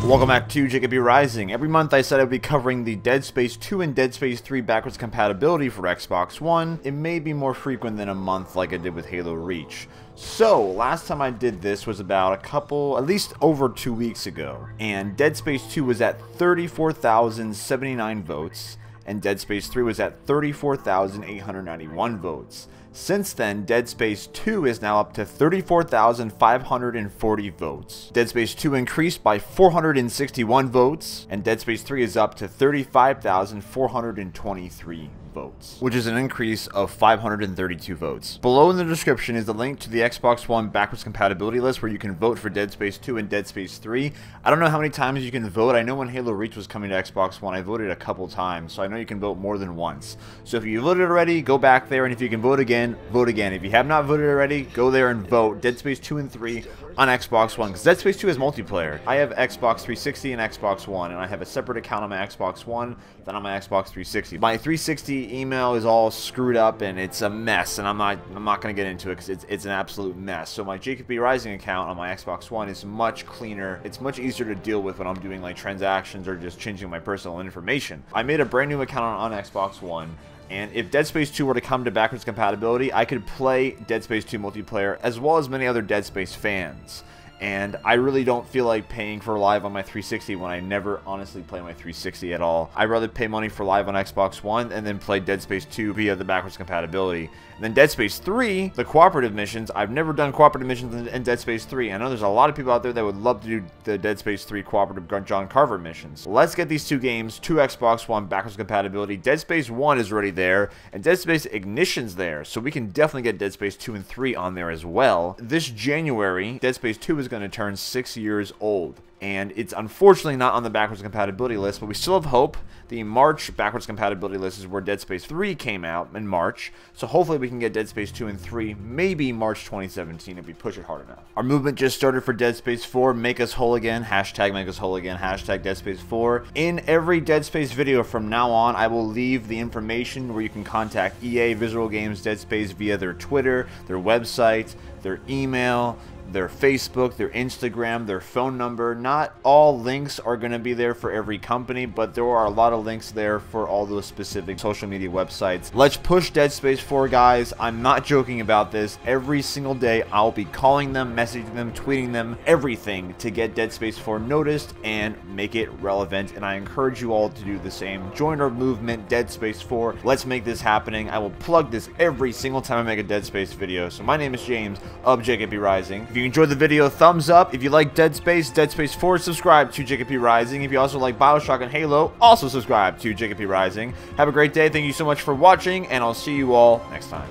Welcome back to JKPRising. Every month I said I would be covering the Dead Space 2 and Dead Space 3 backwards compatibility for Xbox One. It may be more frequent than a month like I did with Halo Reach. So, last time I did this was about at least over 2 weeks ago. And Dead Space 2 was at 34,079 votes, and Dead Space 3 was at 34,891 votes. Since then, Dead Space 2 is now up to 34,540 votes. Dead Space 2 increased by 461 votes, and Dead Space 3 is up to 35,423 votes, which is an increase of 532 votes. Below in the description is the link to the Xbox One backwards compatibility list where you can vote for Dead Space 2 and Dead Space 3. I don't know how many times you can vote. I know when Halo Reach was coming to Xbox One, I voted a couple times, so I know you can vote more than once. So if you voted already, go back there, and if you can vote again, vote again. If you have not voted already, go there and vote Dead Space 2 and 3 on Xbox One, because Dead Space 2 is multiplayer. I have Xbox 360 and Xbox One, and I have a separate account on my Xbox One than on my Xbox 360. My 360 email is all screwed up and it's a mess, and I'm not going to get into it because it's an absolute mess. So my JKPRising account on my Xbox One is much cleaner. It's much easier to deal with when I'm doing like transactions or just changing my personal information. I made a brand new account on Xbox One. And if Dead Space 2 were to come to backwards compatibility, I could play Dead Space 2 multiplayer as well as many other Dead Space fans. And I really don't feel like paying for live on my 360 when I never honestly play my 360 at all. I'd rather pay money for live on Xbox One and then play Dead Space 2 via the backwards compatibility. And then Dead Space 3, the cooperative missions, I've never done cooperative missions in Dead Space 3. I know there's a lot of people out there that would love to do the Dead Space 3 cooperative John Carver missions. Let's get these two games to Xbox One backwards compatibility. Dead Space 1 is already there, and Dead Space Ignition's there, so we can definitely get Dead Space 2 and 3 on there as well. This January, Dead Space 2 is going to turn 6 years old. And it's unfortunately not on the backwards compatibility list, but we still have hope. The March backwards compatibility list is where Dead Space 3 came out in March, so hopefully we can get Dead Space 2 and 3, maybe March 2017 if we push it hard enough. Our movement just started for Dead Space 4, Make Us Whole Again, hashtag Make Us Whole Again, hashtag Dead Space 4. In every Dead Space video from now on, I will leave the information where you can contact EA Visceral Games Dead Space via their Twitter, their website, their email, their Facebook, their Instagram, their phone number. Not all links are going to be there for every company, but there are a lot of links there for all those specific social media websites. Let's push Dead Space 4, guys. I'm not joking about this. Every single day, I'll be calling them, messaging them, tweeting them, everything to get Dead Space 4 noticed and make it relevant, and I encourage you all to do the same. Join our movement, Dead Space 4. Let's make this happening. I will plug this every single time I make a Dead Space video. So my name is James of JKPRising. If you enjoyed the video, thumbs up. If you like Dead Space 4, subscribe to JKPRising. If you also like BIOSHOCK and Halo, also subscribe to JKPRising. Have a great day. Thank you so much for watching, and I'll see you all next time.